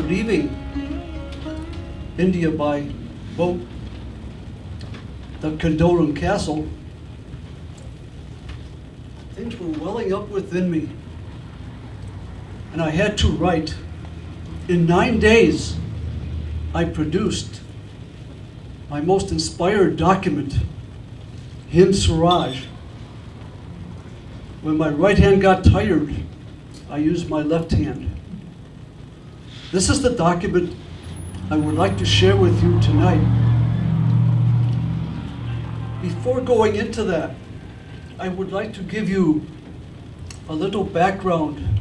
leaving India by boat, the Condolam Castle, things were welling up within me. And I had to write. In 9 days, I produced my most inspired document, Hind Swaraj. When my right hand got tired, I used my left hand. This is the document I would like to share with you tonight. Before going into that, I would like to give you a little background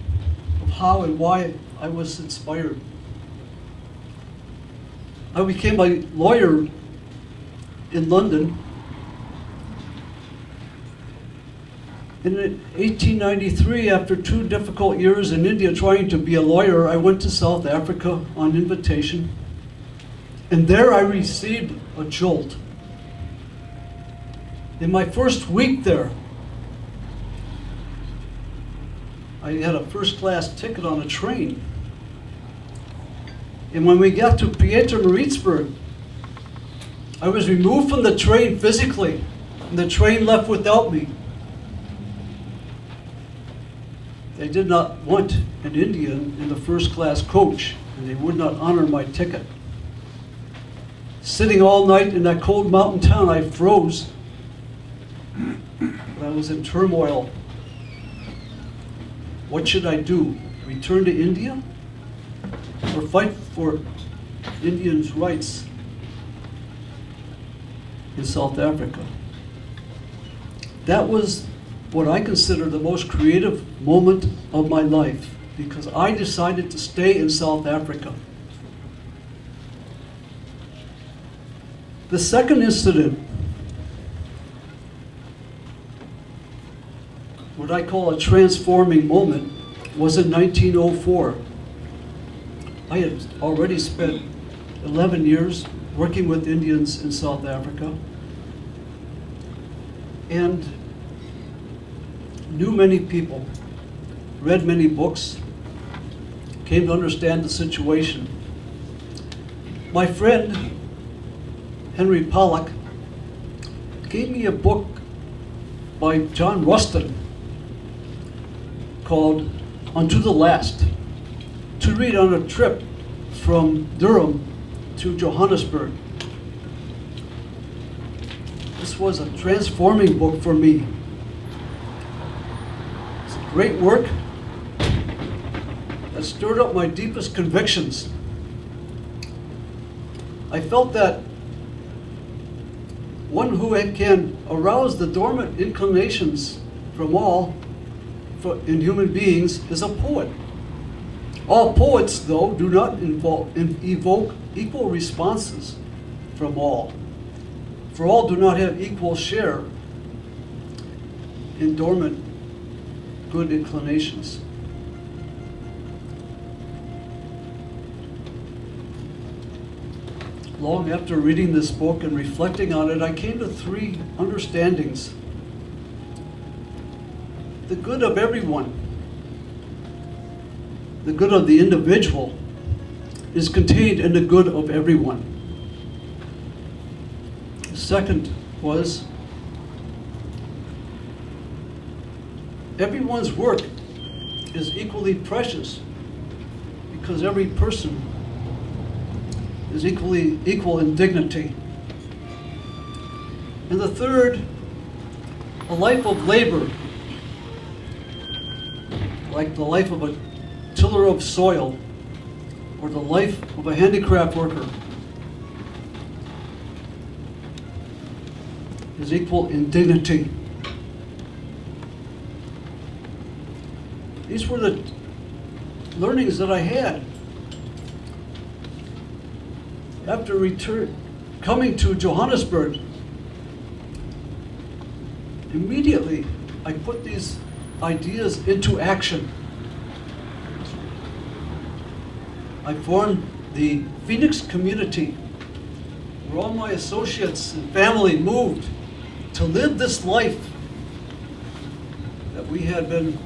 of how and why I was inspired. I became a lawyer in London. In 1893, after 2 difficult years in India trying to be a lawyer, I went to South Africa on invitation. And there I received a jolt. In my first week there, I had a first-class ticket on a train. And when we got to Pietermaritzburg, I was removed from the train physically, and the train left without me. They did not want an Indian in the first-class coach, and they would not honor my ticket. Sitting all night in that cold mountain town, I froze. But I was in turmoil. What should I do? Return to India? Or fight for Indians' rights in South Africa? That was what I consider the most creative moment of my life, because I decided to stay in South Africa. The second incident, what I call a transforming moment, was in 1904. I had already spent 11 years working with Indians in South Africa and knew many people, read many books, came to understand the situation. My friend, Henry Pollock, gave me a book by John Rustin called Unto the Last, to read on a trip from Durham to Johannesburg. This was a transforming book for me. It's a great work that stirred up my deepest convictions. I felt that one who can arouse the dormant inclinations from all in human beings is a poet. All poets, though, do not evoke equal responses from all. For all do not have equal share in dormant good inclinations. Long after reading this book and reflecting on it, I came to 3 understandings. The good of everyone, the good of the individual, is contained in the good of everyone. The second was, everyone's work is equally precious because every person is equal in dignity. And the third, a life of labor, like the life of a tiller of soil or the life of a handicraft worker, is equal in dignity. These were the learnings that I had after coming to Johannesburg. Immediately, I put these ideas into action. I formed the Phoenix community, where all my associates and family moved to live this life that we had been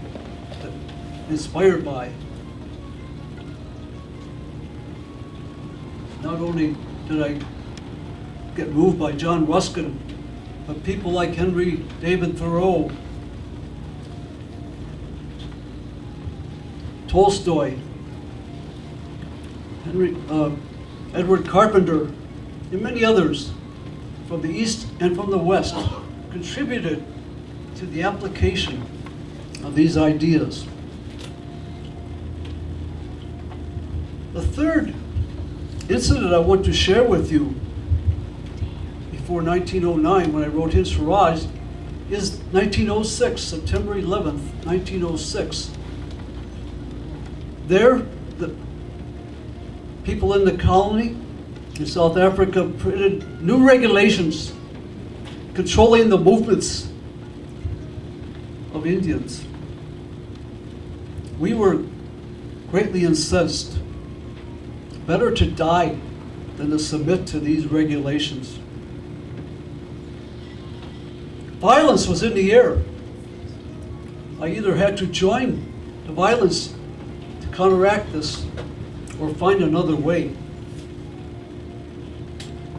inspired by. not only did I get moved by John Ruskin, but people like Henry David Thoreau, Tolstoy, Edward Carpenter, and many others from the East and from the West contributed to the application of these ideas. The third incident I want to share with you before 1909, when I wrote In Swaraj, is 1906, September 11th, 1906. There, the people in the colony in South Africa printed new regulations controlling the movements of Indians. We were greatly incensed. Better to die than to submit to these regulations. Violence was in the air. I either had to join the violence to counteract this or find another way.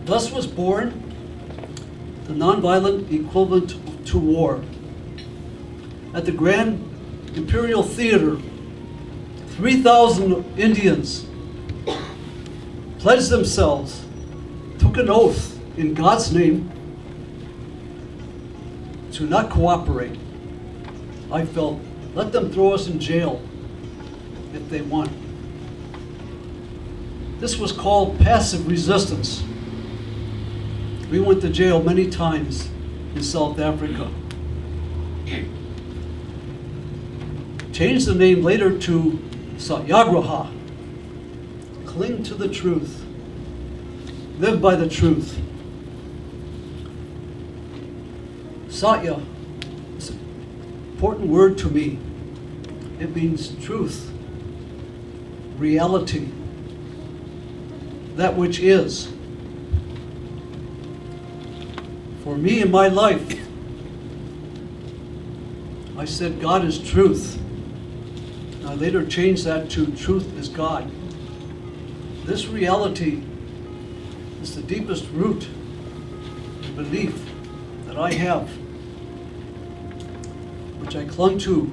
Thus was born the nonviolent equivalent to war. At the Grand Imperial Theater, 3,000 Indians pledged themselves, took an oath in God's name to not cooperate. I felt, let them throw us in jail if they want. This was called passive resistance. We went to jail many times in South Africa. Changed the name later to Satyagraha. Cling to the truth. Live by the truth. Satya is an important word to me. It means truth, reality, that which is. For me in my life, I said God is truth. I later changed that to truth is God. This reality is the deepest root of belief that I have, which I clung to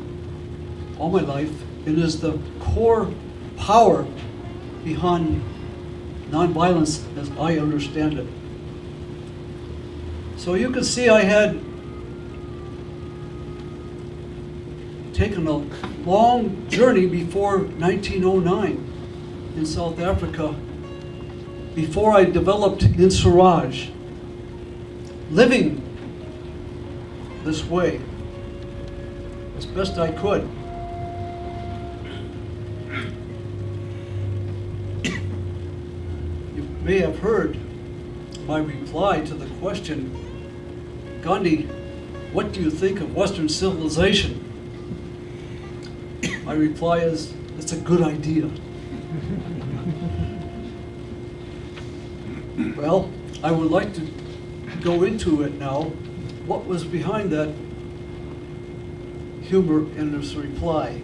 all my life. It is the core power behind nonviolence as I understand it. So you can see I had taken a long journey before 1909 in South Africa, before I developed In Swaraj, living this way as best I could. You may have heard my reply to the question, Gandhi, what do you think of Western civilization? My reply is, it's a good idea. Well, I would like to go into it now. What was behind that humor in this reply?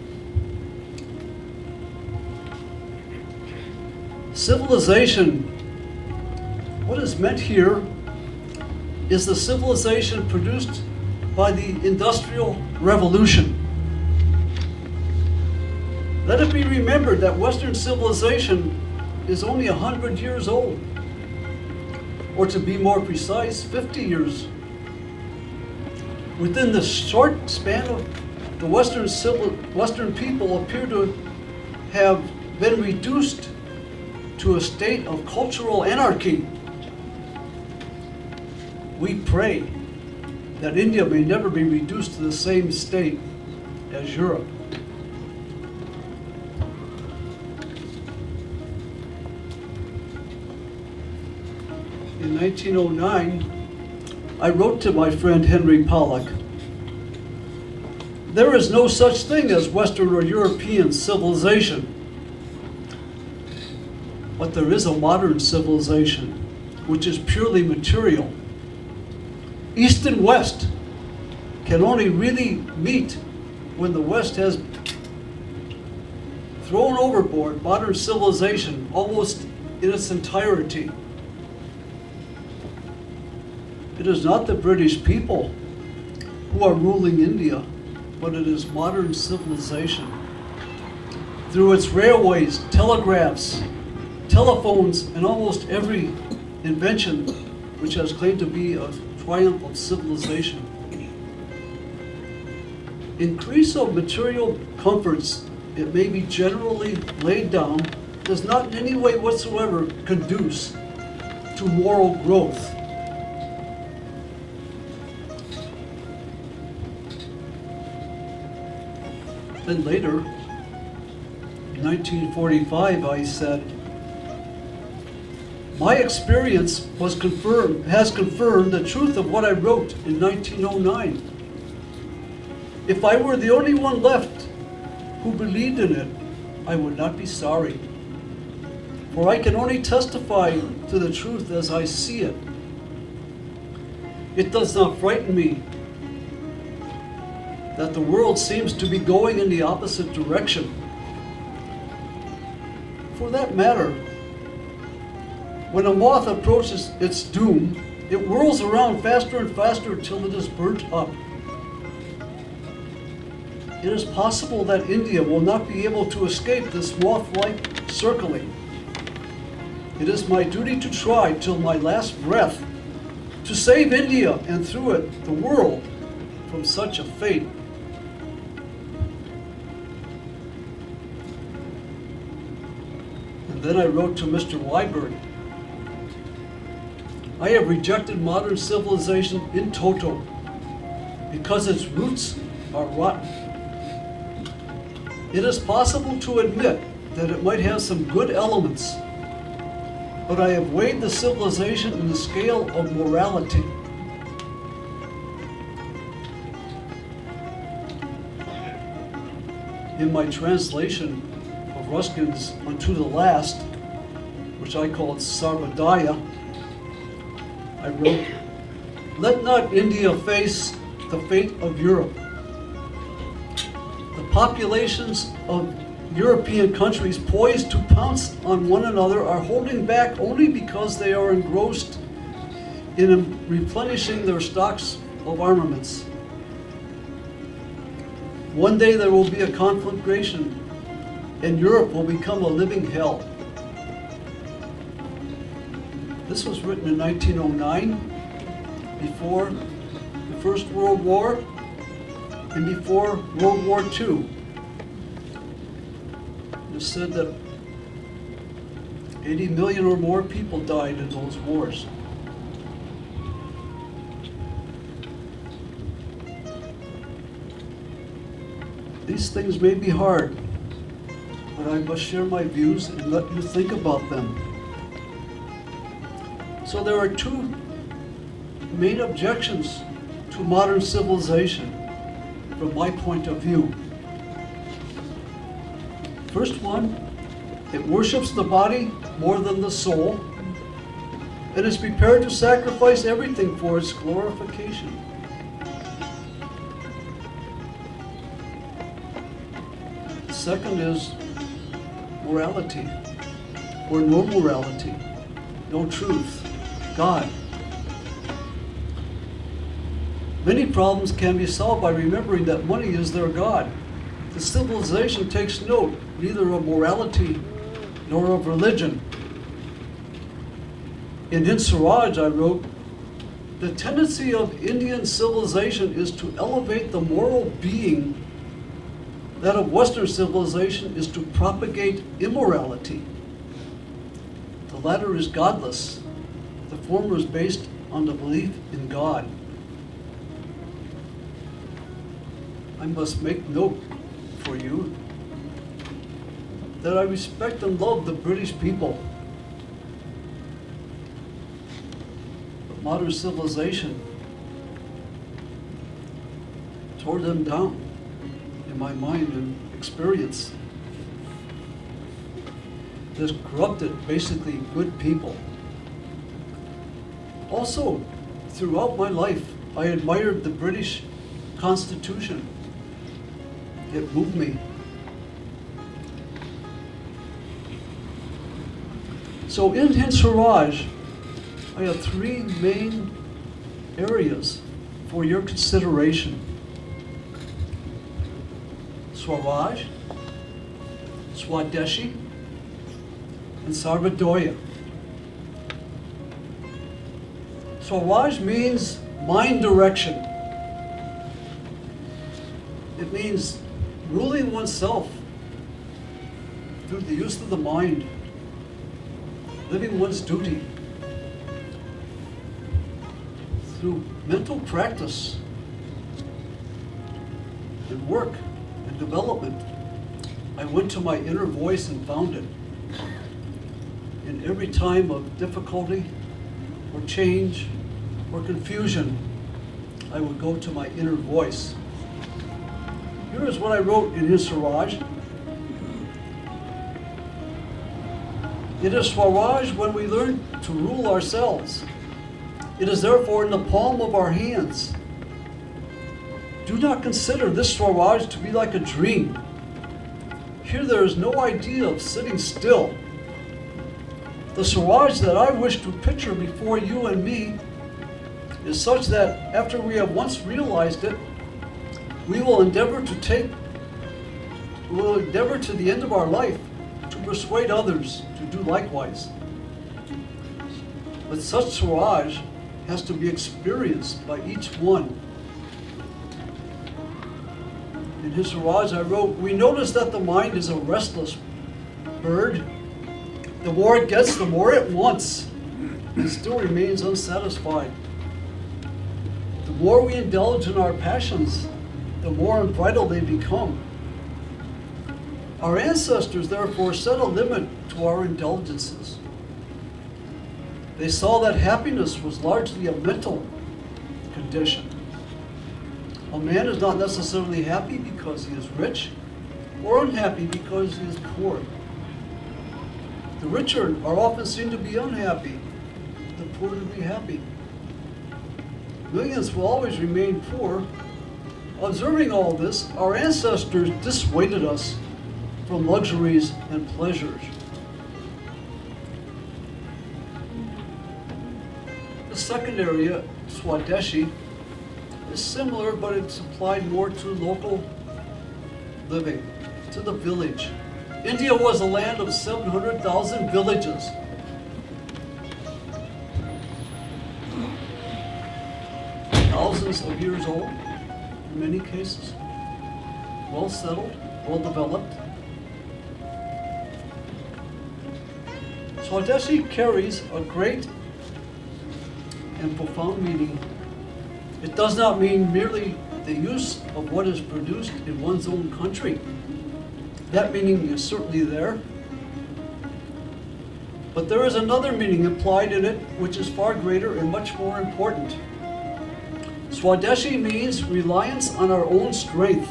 Civilization, what is meant here is the civilization produced by the Industrial Revolution. Let it be remembered that Western civilization is only 100 years old, or to be more precise, 50 years. Within the short span of the Western people appear to have been reduced to a state of cultural anarchy. We pray that India may never be reduced to the same state as Europe. In 1909, I wrote to my friend Henry Pollock, there is no such thing as Western or European civilization, but there is a modern civilization, which is purely material. East and West can only really meet when the West has thrown overboard modern civilization, almost in its entirety. It is not the British people who are ruling India, but it is modern civilization. Through its railways, telegraphs, telephones, and almost every invention which has claimed to be a triumph of civilization. Increase of material comforts, it may be generally laid down, does not in any way whatsoever conduce to moral growth. Then later, in 1945, I said, my experience has confirmed the truth of what I wrote in 1909. If I were the only one left who believed in it, I would not be sorry. For I can only testify to the truth as I see it. It does not frighten me that the world seems to be going in the opposite direction. For that matter, when a moth approaches its doom, it whirls around faster and faster until it is burnt up. It is possible that India will not be able to escape this moth-like circling. It is my duty to try till my last breath to save India and through it the world from such a fate. And then I wrote to Mr. Weiberg, I have rejected modern civilization in toto because its roots are rotten. It is possible to admit that it might have some good elements, but I have weighed the civilization in the scale of morality. In my translation of Ruskin's Unto the Last, which I called Sarvodaya, I wrote, let not India face the fate of Europe. The populations of European countries poised to pounce on one another are holding back only because they are engrossed in replenishing their stocks of armaments. One day there will be a conflagration and Europe will become a living hell. This was written in 1909, before the First World War and before World War II. It is said that 80 million or more people died in those wars. These things may be hard, but I must share my views and let you think about them. So there are two main objections to modern civilization from my point of view. First one, it worships the body more than the soul and is prepared to sacrifice everything for its glorification. Second is morality, or no morality, no truth, God. Many problems can be solved by remembering that money is their God. The civilization takes note neither of morality nor of religion. In Siraj, I wrote, the tendency of Indian civilization is to elevate the moral being. That of Western civilization is to propagate immorality. The latter is godless. The former is based on the belief in God. I must make note for you that I respect and love the British people. But modern civilization tore them down in my mind and experience. It has corrupted basically good people. Also, throughout my life, I admired the British Constitution. It moved me. So in Hind Swaraj, I have three main areas for your consideration. Swaraj, Swadeshi, and Sarvodaya. Swaraj means mind direction. It means ruling oneself through the use of the mind, living one's duty through mental practice and work and development. I went to my inner voice and found it. In every time of difficulty or change or confusion, I would go to my inner voice. Here is what I wrote in his Swaraj. It is Swaraj when we learn to rule ourselves. It is therefore in the palm of our hands. Do not consider this Swaraj to be like a dream. Here there is no idea of sitting still. The Swaraj that I wish to picture before you and me is such that after we have once realized it, we will endeavor to the end of our life to persuade others to do likewise. But such Swaraj has to be experienced by each one. In his Swaraj I wrote, we notice that the mind is a restless bird. The more it gets, the more it wants. It still remains unsatisfied. The more we indulge in our passions, the more unbridled they become. Our ancestors therefore set a limit to our indulgences. They saw that happiness was largely a mental condition. A man is not necessarily happy because he is rich, or unhappy because he is poor. The richer are often seen to be unhappy, the poor to be happy. Millions will always remain poor. Observing all this, our ancestors dissuaded us from luxuries and pleasures. The second area, Swadeshi, is similar, but it's applied more to local living, to the village. India was a land of 700,000 villages. Thousands of years old, in many cases, well settled, well developed. Swadeshi carries a great and profound meaning. It does not mean merely the use of what is produced in one's own country. That meaning is certainly there. But there is another meaning implied in it which is far greater and much more important. Swadeshi means reliance on our own strength.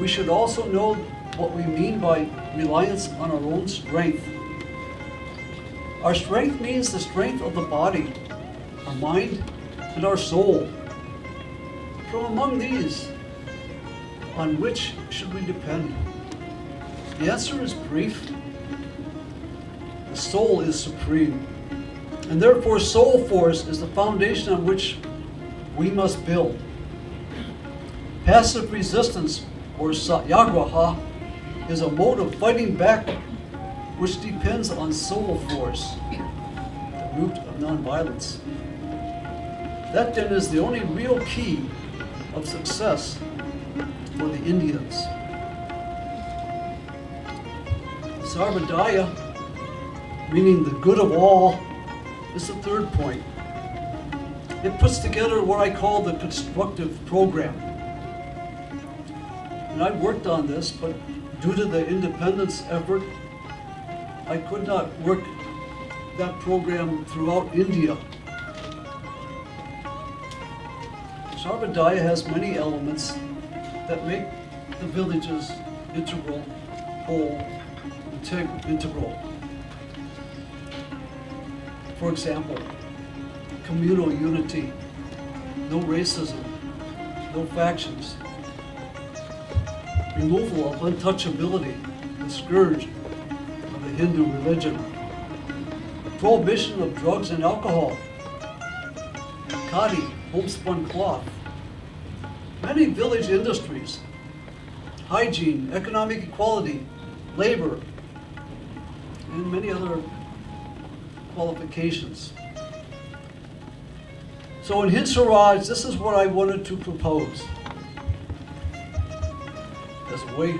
We should also know what we mean by reliance on our own strength. Our strength means the strength of the body, our mind, and our soul. From among these, on which should we depend? The answer is brief. The soul is supreme, and therefore soul force is the foundation on which we must build. Passive resistance, or satyagraha, is a mode of fighting back which depends on soul force, the root of nonviolence. That then is the only real key of success for the Indians. Sarvodaya, meaning the good of all, is the third point. It puts together what I call the constructive program. And I've worked on this, but due to the independence effort, I could not work that program throughout India. Sarvodaya has many elements that make the villages integral, whole, integral. For example, communal unity, no racism, no factions, removal of untouchability, the scourge of the Hindu religion, prohibition of drugs and alcohol, khadi, homespun cloth, many village industries, hygiene, economic equality, labor, and many other qualifications. So in Hind Swaraj, this is what I wanted to propose as a way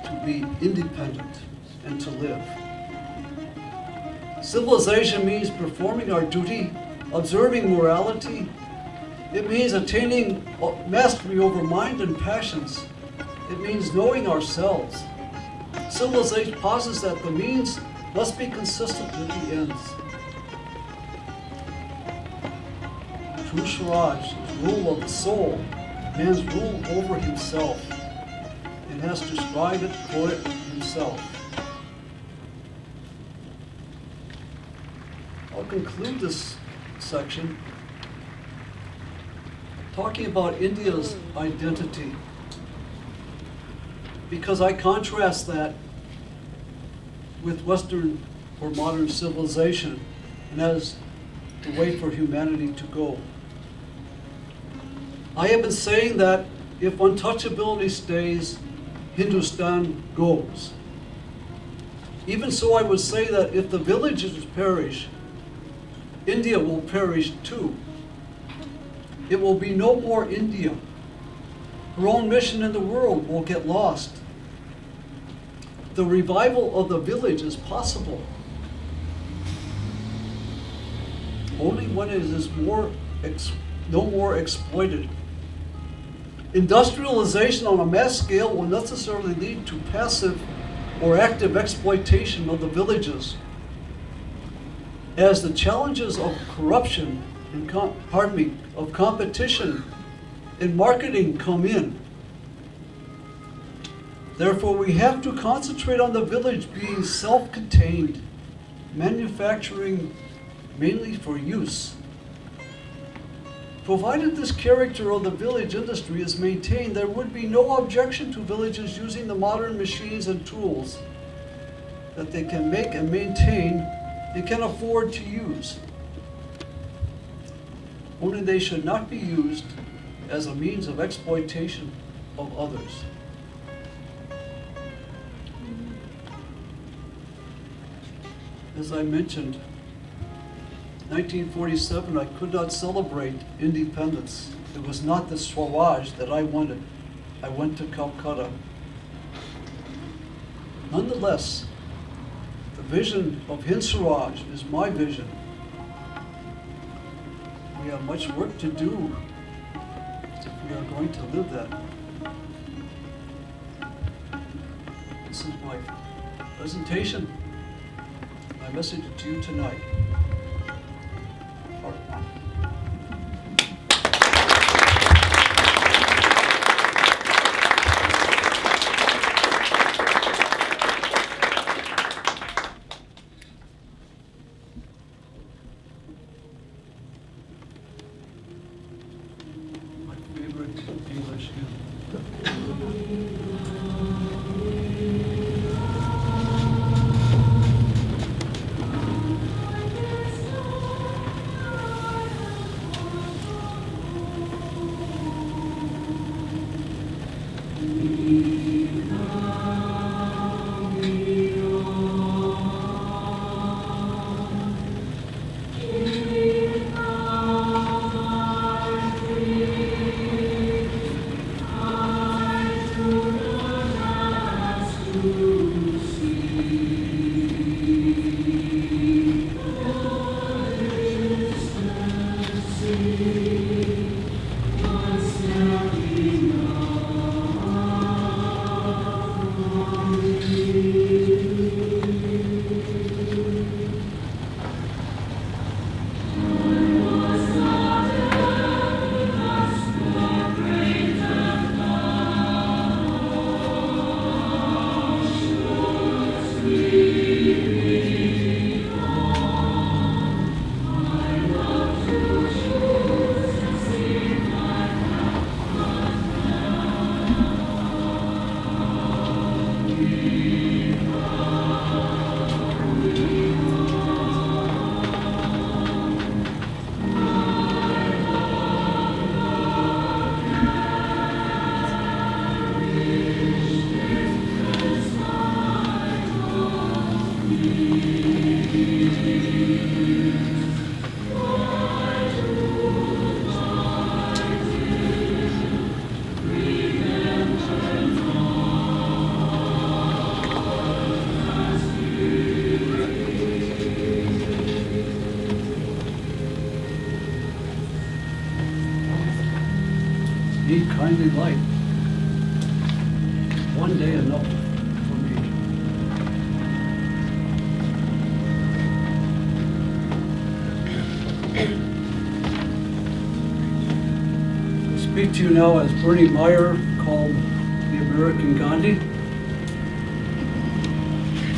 to be independent and to live. Civilization means performing our duty, observing morality. It means attaining mastery over mind and passions. It means knowing ourselves. Civilization posits that the means must be consistent with the ends. True Swaraj is rule of the soul, man's rule over himself, and has to strive it for it himself. I'll conclude this section talking about India's identity, because I contrast that with Western or modern civilization, and as the way for humanity to go. I have been saying that if untouchability stays, Hindustan goes. Even so, I would say that if the villages perish, India will perish too. It will be no more India. Her own mission in the world will get lost. The revival of the village is possible only when it is no more exploited. Industrialization on a mass scale will necessarily lead to passive or active exploitation of the villages, as the challenges of corruption and of competition and marketing come in. Therefore, we have to concentrate on the village being self-contained, manufacturing mainly for use. Provided this character of the village industry is maintained, there would be no objection to villages using the modern machines and tools that they can make and maintain and can afford to use. Only they should not be used as a means of exploitation of others. As I mentioned, 1947, I could not celebrate independence. It was not the Swaraj that I wanted. I went to Calcutta. Nonetheless, the vision of Hind Swaraj is my vision. We have much work to do if we are going to live that. This is my presentation, my message to you tonight. English hymn. Need kindly light. One day enough for me. I speak to you now as Bernie Meyer, called the American Gandhi.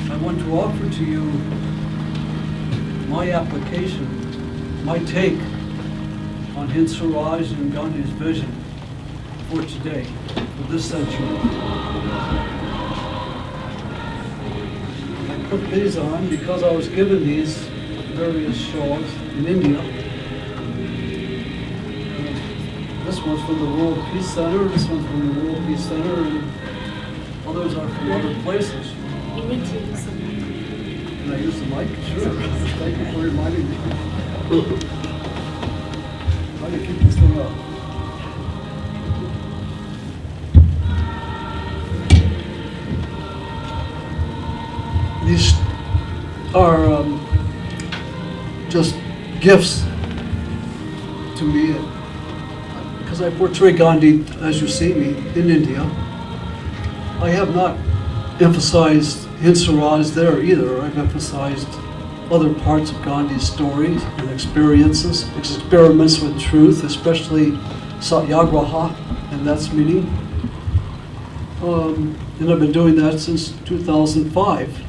I want to offer to you my application, my take on Hind Swaraj and Gandhi's vision for today, for this century. I put these on because I was given these various shawls in India. This one's from the World Peace Center, this one's from the World Peace Center, and others are from other places. You need to use the mic. Can I use the mic? Sure. Thank you for reminding me. How do you keep this thing up? These are just gifts to me because I portray Gandhi as you see me in India. I have not emphasized Hind Swaraj there either. I've emphasized other parts of Gandhi's stories and experiences, experiments with truth, especially Satyagraha and that's meaning. And I've been doing that since 2005.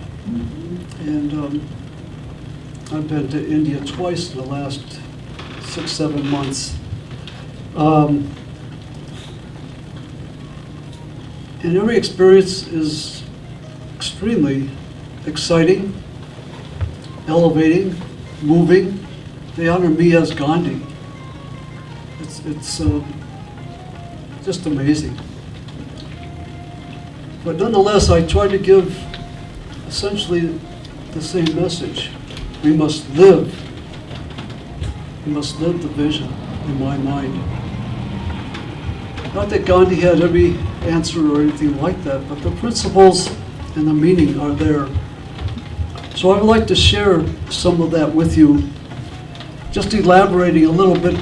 And I've been to India twice in the last 6-7 months. And every experience is extremely exciting, elevating, moving. They honor me as Gandhi. It's just amazing. But nonetheless, I try to give essentially the same message. We must live. We must live the vision in my mind. Not that Gandhi had every answer or anything like that, but the principles and the meaning are there. So I would like to share some of that with you, just elaborating a little bit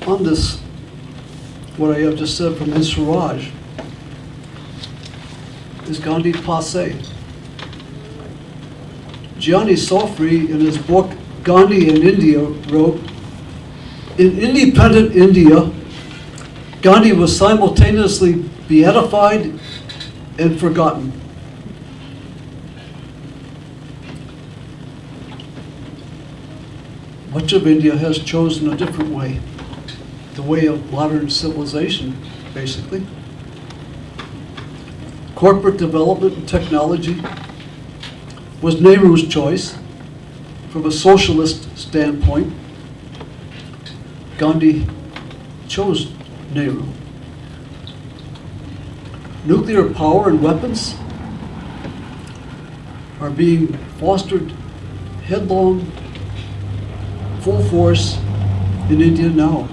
on this, what I have just said from Hind Swaraj. Is Gandhi passé? Gianni Sofri, in his book Gandhi in India, wrote, "In independent India, Gandhi was simultaneously beatified and forgotten." Much of India has chosen a different way, the way of modern civilization, basically. Corporate development and technology was Nehru's choice. From a socialist standpoint, Gandhi chose Nehru. Nuclear power and weapons are being fostered headlong, full force in India now.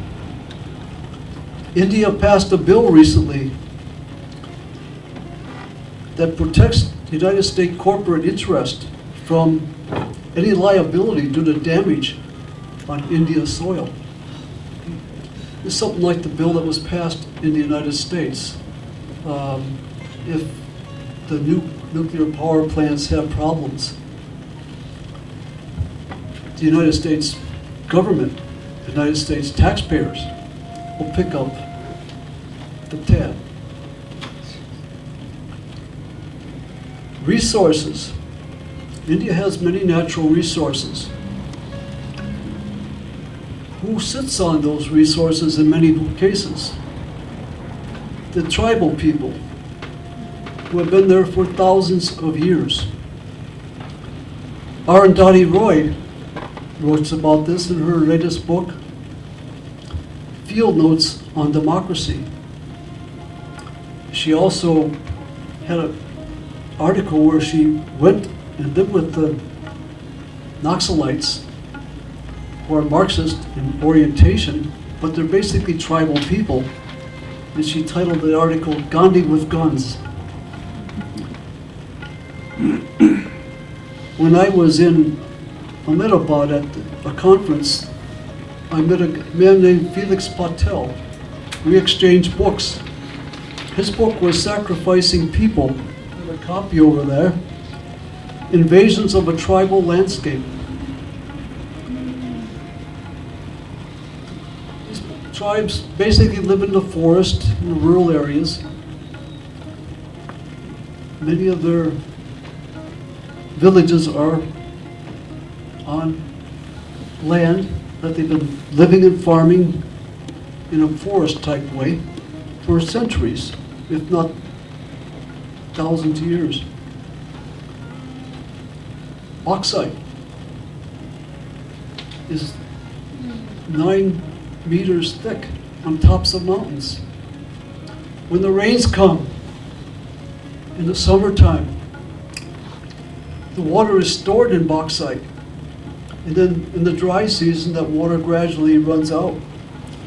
India passed a bill recently that protects the United States corporate interest from any liability due to damage on India's soil. It's something like the bill that was passed in the United States. If the nuclear power plants have problems, the United States government, the United States taxpayers will pick up the tab. Resources. India has many natural resources. Who sits on those resources in many cases? The tribal people who have been there for thousands of years. Arundhati Roy wrote about this in her latest book, Field Notes on Democracy. She also had an article where she went and lived with the Naxalites, who are Marxist in orientation, but they're basically tribal people. And she titled the article, "Gandhi with Guns." When I was in Ahmedabad at the a conference, I met a man named Felix Patel. We exchanged books. His book was Sacrificing People. I have a copy over there. Invasions of a Tribal Landscape. These tribes basically live in the forest, in the rural areas. Many of their villages are on land that they've been living and farming in a forest-type way for centuries, if not thousands of years. Bauxite is 9 meters thick on tops of mountains. When the rains come in the summertime, the water is stored in bauxite. And then in the dry season, that water gradually runs out,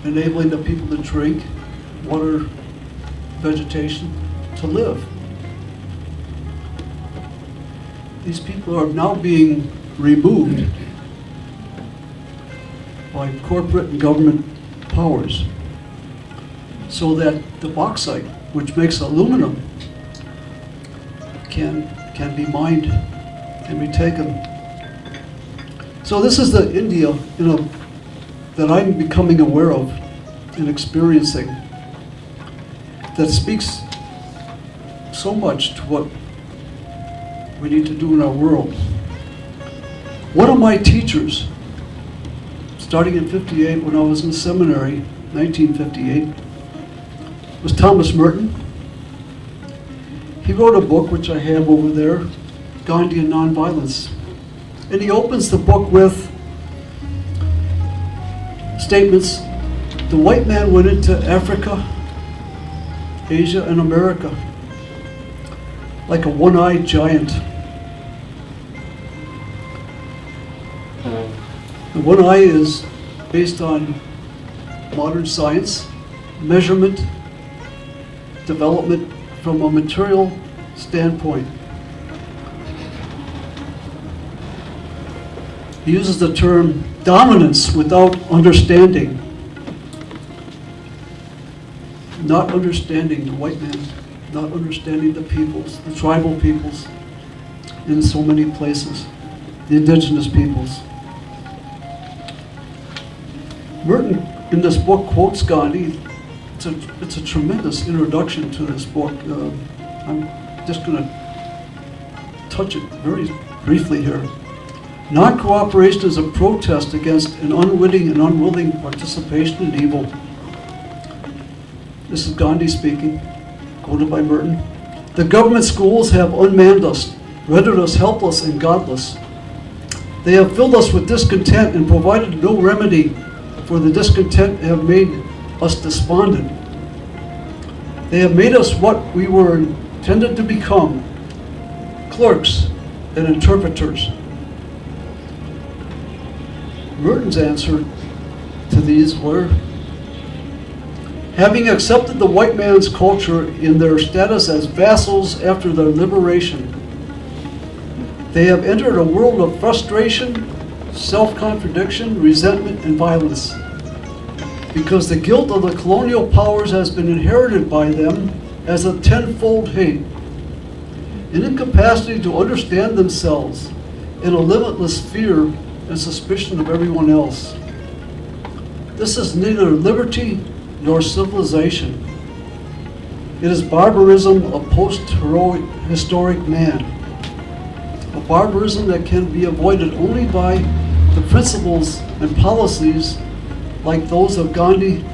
enabling the people to drink, water vegetation, to live. These people are now being removed by corporate and government powers so that the bauxite, which makes aluminum, can be mined and be taken. So this is the India, that I'm becoming aware of and experiencing, that speaks so much to what we need to do in our world. One of my teachers, starting in '58 when I was in seminary, 1958, was Thomas Merton. He wrote a book, which I have over there, Gandhi and Nonviolence. And he opens the book with statements: the white man went into Africa, Asia, and America like a one-eyed giant. The one eye is based on modern science, measurement, development from a material standpoint. He uses the term dominance without understanding. Not understanding the white man, not understanding the peoples, the tribal peoples in so many places, the indigenous peoples. Merton, in this book, quotes Gandhi. It's a tremendous introduction to this book. I'm just going to touch it very briefly here. Non-cooperation is a protest against an unwitting and unwilling participation in evil. This is Gandhi speaking, quoted by Merton. The government schools have unmanned us, rendered us helpless and godless. They have filled us with discontent and provided no remedy for the discontent and have made us despondent. They have made us what we were intended to become, clerks and interpreters. Merton's answer to these were, having accepted the white man's culture in their status as vassals after their liberation, they have entered a world of frustration, self-contradiction, resentment, and violence, because the guilt of the colonial powers has been inherited by them as a tenfold hate, an incapacity to understand themselves, and a limitless fear and suspicion of everyone else. This is neither liberty nor civilization. It is barbarism of post-historic man, a barbarism that can be avoided only by the principles and policies like those of Gandhi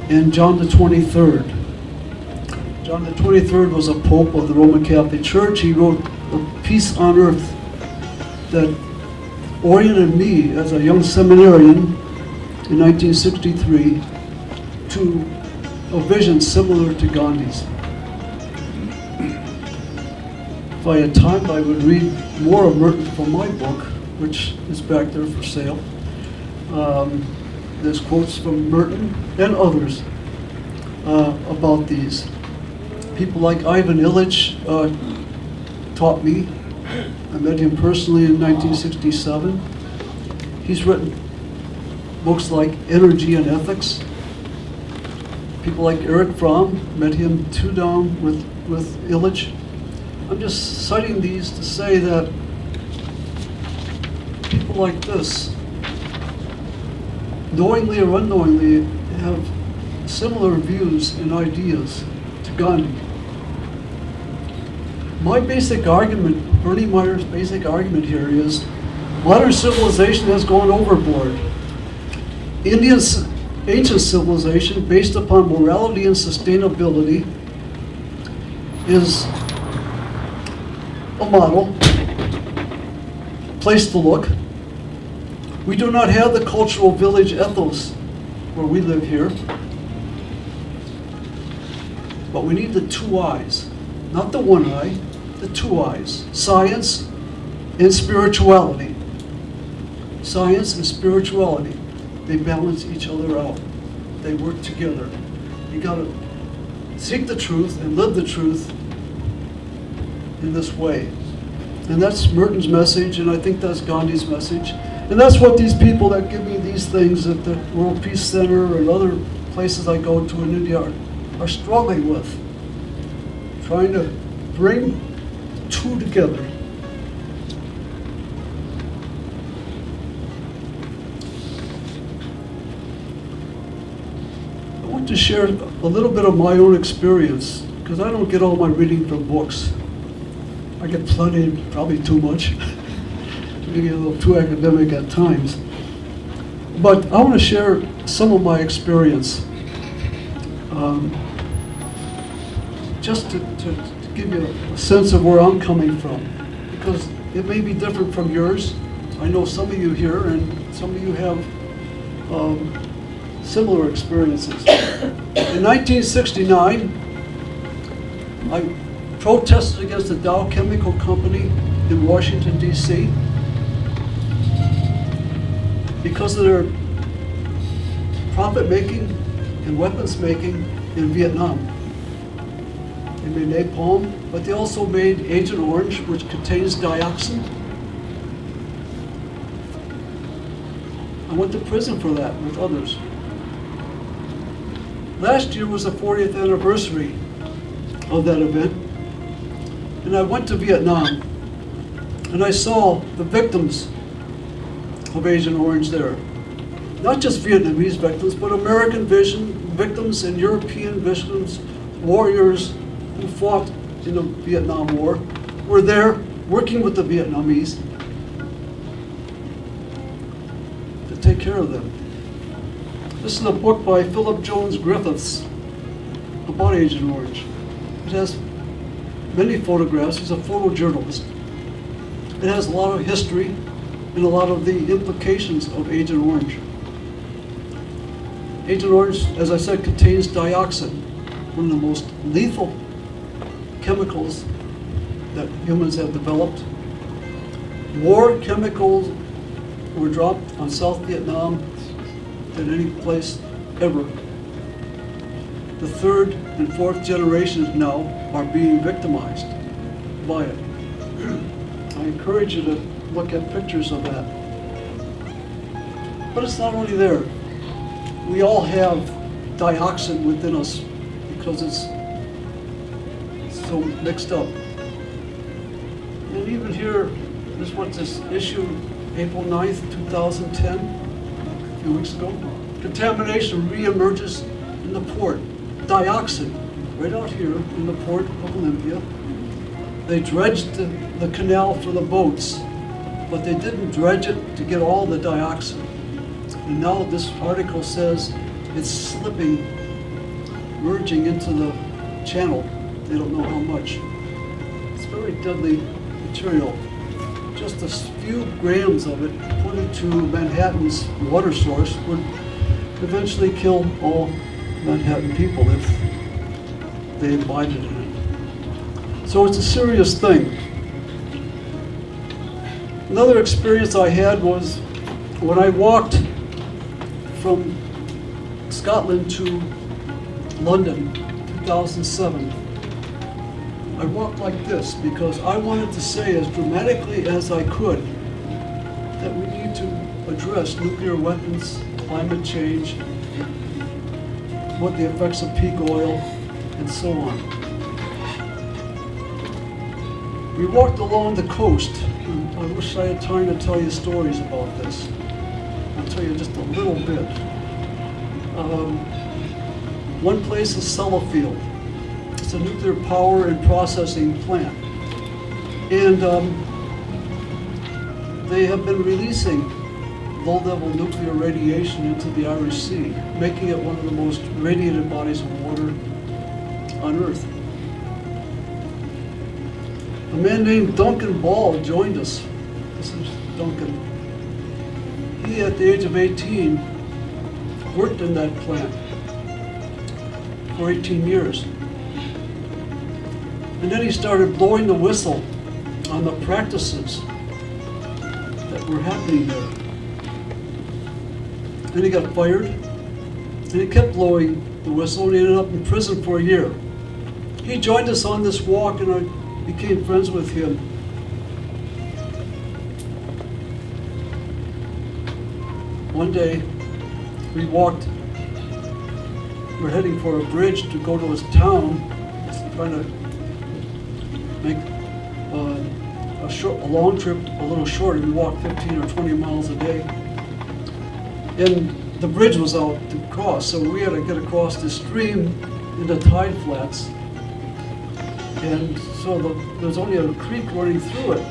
and John the 23rd. John the 23rd was a pope of the Roman Catholic Church. He wrote a Peace on Earth that oriented me as a young seminarian in 1963 to a vision similar to Gandhi's. If I had time, I would read more of Merton from my book, which is back there for sale. There's quotes from Merton and others about these. People like Ivan Illich taught me. I met him personally in 1967. He's written books like Energy and Ethics. People like Eric Fromm, met him two down with Illich. I'm just citing these to say that people like this, knowingly or unknowingly, have similar views and ideas to Gandhi. My basic argument, Bernie Meyer's basic argument here is modern civilization has gone overboard. India's ancient civilization, based upon morality and sustainability, is a model, place to look. We do not have the cultural village ethos where we live here, but we need the two eyes, not the one eye, the two eyes, science and spirituality. Science and spirituality, they balance each other out. They work together. You gotta seek the truth and live the truth in this way. And that's Merton's message, and I think that's Gandhi's message. And that's what these people that give me these things at the World Peace Center and other places I go to in India are struggling with. Trying to bring the two together. I want to share a little bit of my own experience, because I don't get all my reading from books. I get plenty, probably too much. Maybe a little too academic at times. But I want to share some of my experience, just to give you a sense of where I'm coming from, because it may be different from yours. I know some of you here, and some of you have similar experiences. In 1969, I protested against the Dow Chemical Company in Washington, D.C. because of their profit-making and weapons-making in Vietnam. They made napalm, but they also made Agent Orange, which contains dioxin. I went to prison for that with others. Last year was the 40th anniversary of that event, and I went to Vietnam, and I saw the victims of Agent Orange there. Not just Vietnamese victims, but American victims and European victims, warriors who fought in the Vietnam War, were there working with the Vietnamese to take care of them. This is a book by Philip Jones Griffiths about Agent Orange. It has many photographs. He's a photojournalist. It has a lot of history and a lot of the implications of Agent Orange. Agent Orange, as I said, contains dioxin, one of the most lethal chemicals that humans have developed. More chemicals were dropped on South Vietnam than any place ever. The third and fourth generations now are being victimized by it. I encourage you to look at pictures of that. But it's not only there. We all have dioxin within us because it's so mixed up. And even here, this is what this issue, April 9th, 2010, a few weeks ago. Contamination reemerges in the port. Dioxin, right out here in the port of Olympia. They dredged the canal for the boats, but they didn't dredge it to get all the dioxin. And now this article says it's slipping, merging into the channel. They don't know how much. It's very deadly material. Just a few grams of it put into Manhattan's water source would eventually kill all Manhattan people if they imbibed in it. So it's a serious thing. Another experience I had was when I walked from Scotland to London, 2007. I walked like this because I wanted to say as dramatically as I could that we need to address nuclear weapons, climate change, what the effects of peak oil, and so on. We walked along the coast, and I wish I had time to tell you stories about this. I'll tell you just a little bit. One place is Sellafield. It's a nuclear power and processing plant. And they have been releasing low-level nuclear radiation into the Irish Sea, making it one of the most radiated bodies of water on Earth. A man named Duncan Ball joined us. This is Duncan. He, at the age of 18, worked in that plant for 18 years. And then he started blowing the whistle on the practices that were happening there. Then he got fired, and he kept blowing the whistle, and he ended up in prison for a year. He joined us on this walk, and I became friends with him. One day, we were heading for a bridge to go to his town, trying to make a long trip a little shorter. We walked 15 or 20 miles a day. And the bridge was out to cross, so we had to get across the stream into tide flats. And so there's only a creek running through it.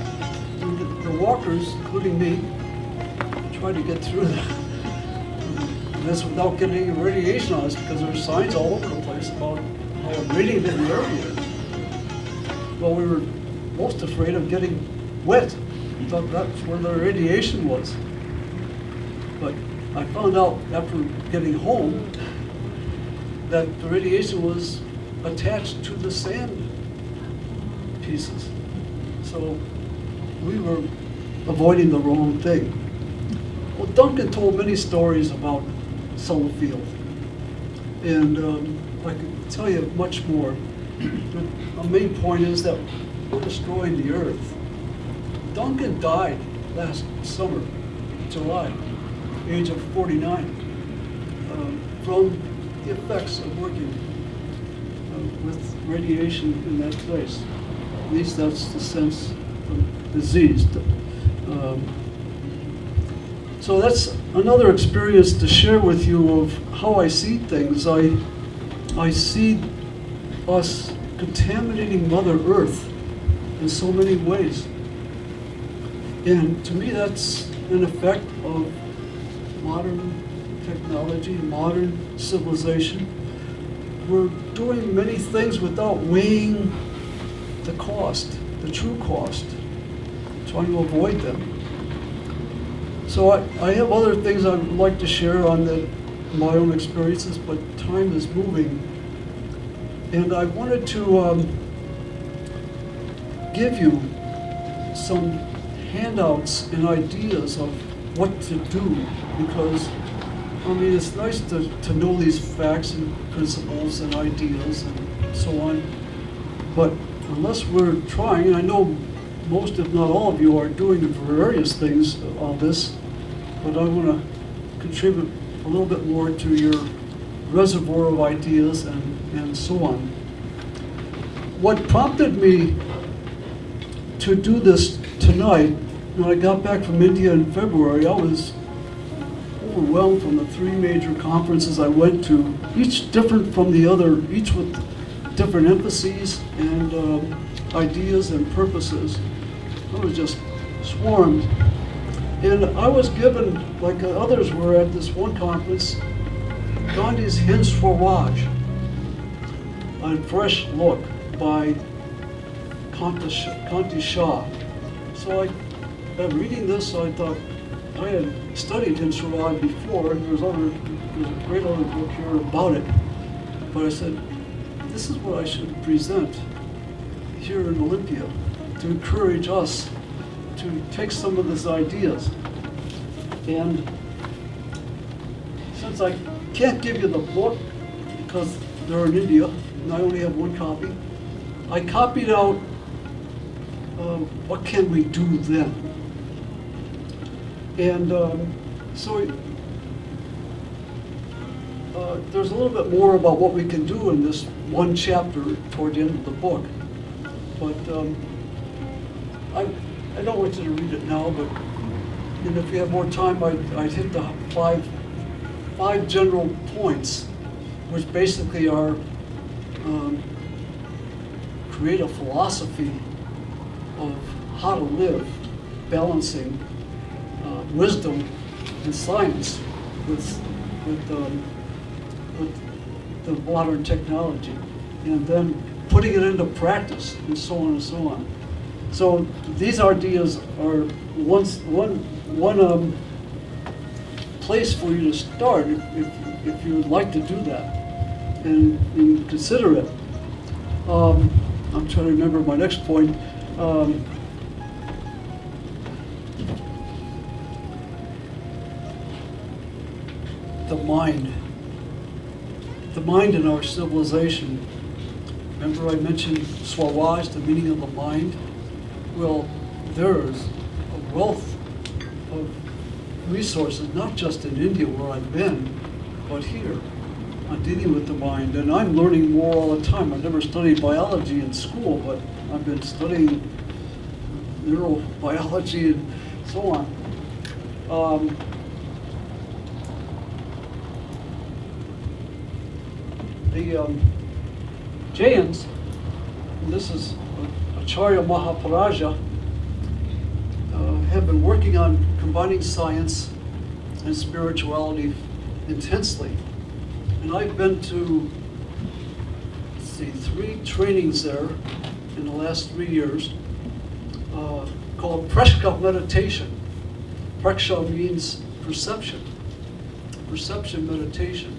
And the walkers, including me, tried to get through this without getting any radiation on us, because there were signs all over the place about how radiated the area is. Well, we were most afraid of getting wet. We thought that's where the radiation was. But I found out after getting home that the radiation was attached to the sand pieces. So we were avoiding the wrong thing. Well, Duncan told many stories about Sellafield, and I could tell you much more. But the main point is that we're destroying the earth. Duncan died last summer, July, age of 49, from the effects of working with radiation in that place. At least that's the sense of disease. So that's another experience to share with you of how I see things. I see us contaminating Mother Earth in so many ways. And to me, that's an effect of modern technology, modern civilization. We're doing many things without weighing the cost, the true cost, trying to avoid them. So I have other things I would like to share on my own experiences, but time is moving. And I wanted to give you some handouts and ideas of what to do, because I mean, it's nice to know these facts and principles and ideas and so on, but unless we're trying, and I know most, if not all of you, are doing various things on this, but I want to contribute a little bit more to your reservoir of ideas and so on. What prompted me to do this tonight, when I got back from India in February, I was overwhelmed from the three major conferences I went to, each different from the other, each with different emphases and ideas and purposes. I was just swarmed. And I was given, like others were at this one conference, Gandhi's Hind Swaraj, A Fresh Look by Kanti Shah. So reading this, I thought, I had studied Hind Swaraj before, and there's a great other book here about it. But I said, this is what I should present here in Olympia to encourage us to take some of these ideas. And since I can't give you the book because they're in India and I only have one copy, I copied out what can we do then. And so there's a little bit more about what we can do in this one chapter toward the end of the book. But I don't want you to read it now, but and if you have more time, I'd hit the five general points, which basically are create a philosophy of how to live, balancing wisdom and science with the modern technology, and then putting it into practice, and so on and so on. So these ideas are one place for you to start if you would like to do that and consider it. I'm trying to remember my next point. The mind in our civilization. Remember I mentioned Swaraj, the meaning of the mind? Well, there's a wealth of resources, not just in India where I've been, but here on dealing with the mind. And I'm learning more all the time. I never studied biology in school, but I've been studying neurobiology and so on. The Jains, and this is Acharya Mahaparaja, have been working on combining science and spirituality intensely. And I've been to, 3 trainings there in the last 3 years called Prashka meditation. Praksha means perception meditation.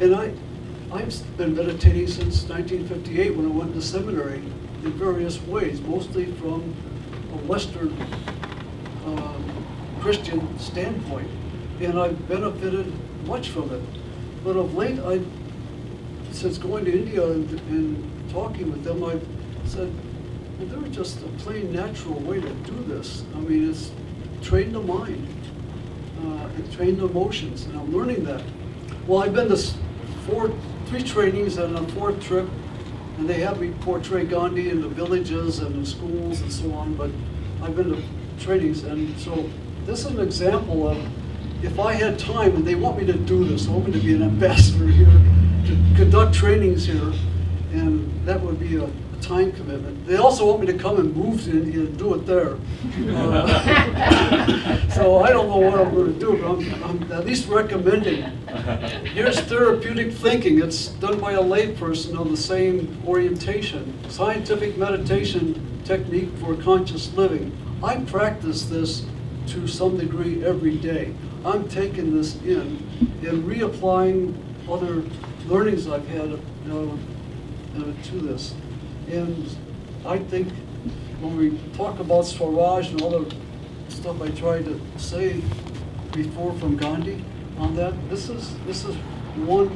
And I've been meditating since 1958 when I went to seminary in various ways, mostly from a Western Christian standpoint, and I've benefited much from it. But of late, since going to India and talking with them, I've said, well, there's just a plain natural way to do this. I mean, it's train the mind, and train the emotions, and I'm learning that. Well, I've been to 3 trainings and a 4th trip, and they have me portray Gandhi in the villages and the schools and so on, but I've been to trainings, and so this is an example of if I had time, and they want me to do this, they want me to be an ambassador here, to conduct trainings here, and that would be a time commitment. They also want me to come and move to India and do it there. So I don't know what I'm going to do, but I'm at least recommending. Here's therapeutic thinking. It's done by a layperson of the same orientation. Scientific meditation technique for conscious living. I practice this to some degree every day. I'm taking this in and reapplying other learnings I've had to this. And I think when we talk about Swaraj and all the stuff I tried to say before from Gandhi on that, this is one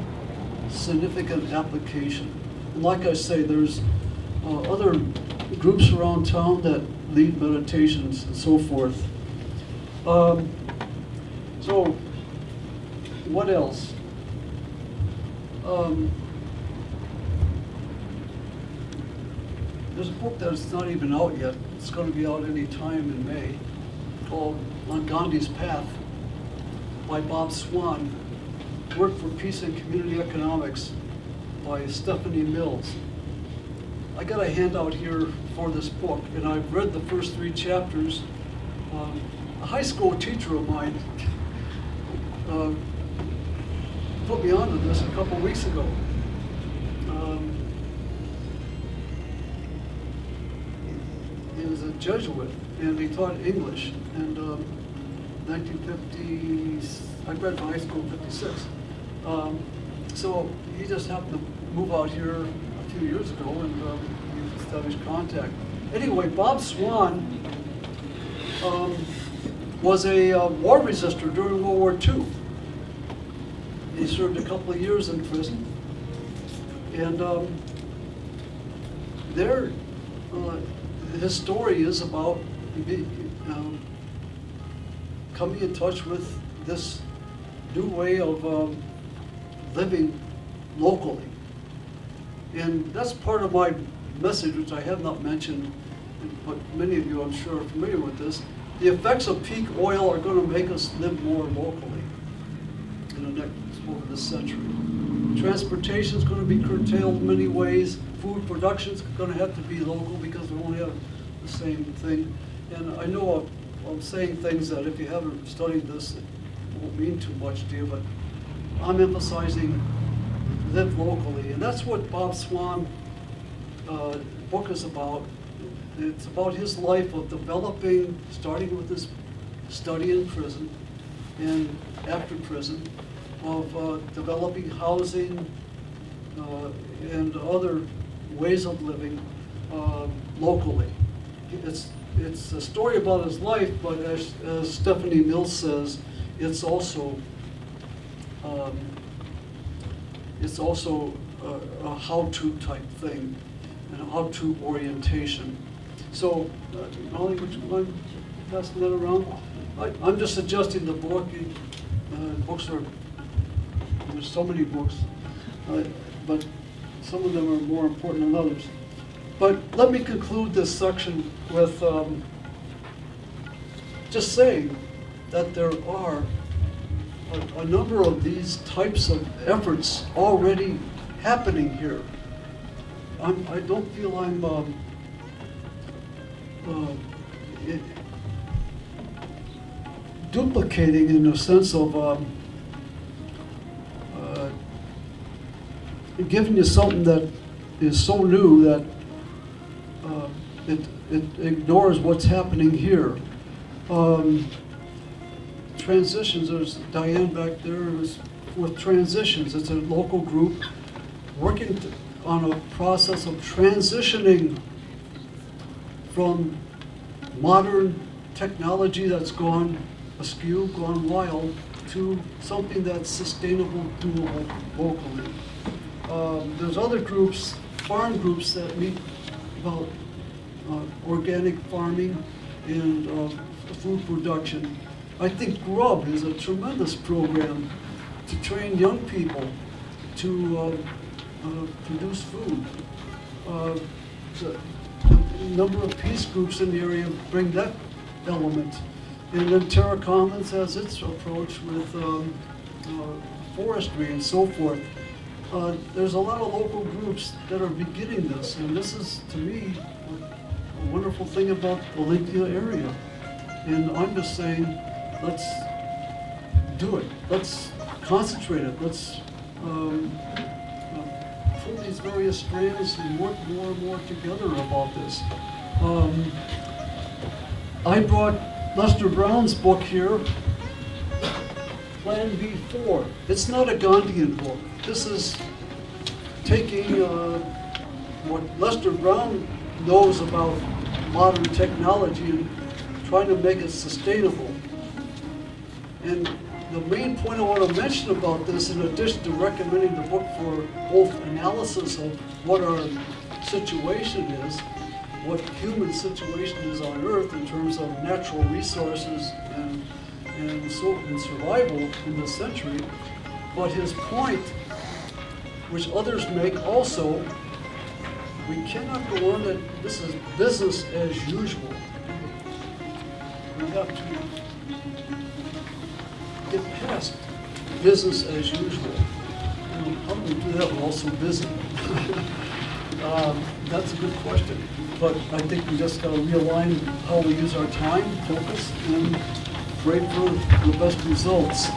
significant application. And like I say, there's other groups around town that lead meditations and so forth. So what else? There's a book that's not even out yet. It's going to be out any time in May, called On Gandhi's Path by Bob Swan. Work for Peace and Community Economics by Stephanie Mills. I got a handout here for this book, and I've read the first 3 chapters. A high school teacher of mine put me onto this a couple weeks ago. He was a Jesuit, and he taught English. And 1950, I graduated from high school in '56. So he just happened to move out here a few years ago, and we established contact. Anyway, Bob Swan was a war resistor during World War II. He served a couple of years in prison. And his story is about coming in touch with this new way of living locally. And that's part of my message, which I have not mentioned, but many of you I'm sure are familiar with this. The effects of peak oil are going to make us live more locally in the next, over this century. Transportation is going to be curtailed in many ways. Food production is going to have to be local because we won't have the same thing. And I know I'm saying things that if you haven't studied this, it won't mean too much to you, but I'm emphasizing live locally. And that's what Bob Swan's book is about. It's about his life of developing, starting with his study in prison and after prison, of developing housing and other ways of living locally. It's a story about his life, but as Stephanie Mills says, it's also a how-to type thing and a how-to orientation. So, Molly, would you mind passing that around? I'm just suggesting the book. Books are, there's so many books, but some of them are more important than others. But let me conclude this section with just saying that there are a number of these types of efforts already happening here. I don't feel I'm duplicating in the sense of giving you something that is so new that it ignores what's happening here. Transitions, there's Diane back there with Transitions. It's a local group working on a process of transitioning from modern technology that's gone askew, gone wild, to something that's sustainable, doable locally. There's other groups, farm groups, that meet about organic farming and food production. I think GRUB is a tremendous program to train young people to produce food. A number of peace groups in the area bring that element. And then Terra Commons has its approach with forestry and so forth. There's a lot of local groups that are beginning this, and this is, to me, a wonderful thing about the Olympia area. And I'm just saying, let's do it. Let's concentrate it. Let's pull these various strands and work more and more together about this. I brought Lester Brown's book here, Plan B4. It's not a Gandhian book. This is taking what Lester Brown knows about modern technology and trying to make it sustainable. And the main point I want to mention about this, in addition to recommending the book for both analysis of what our situation is, what human situation is on Earth in terms of natural resources and survival in this century, but his point, which others make also, we cannot go on that this is business as usual. We have to get past business as usual. And how do we do that? We're also busy. That's a good question. But I think we just got to realign how we use our time, focus, and pray for the best results.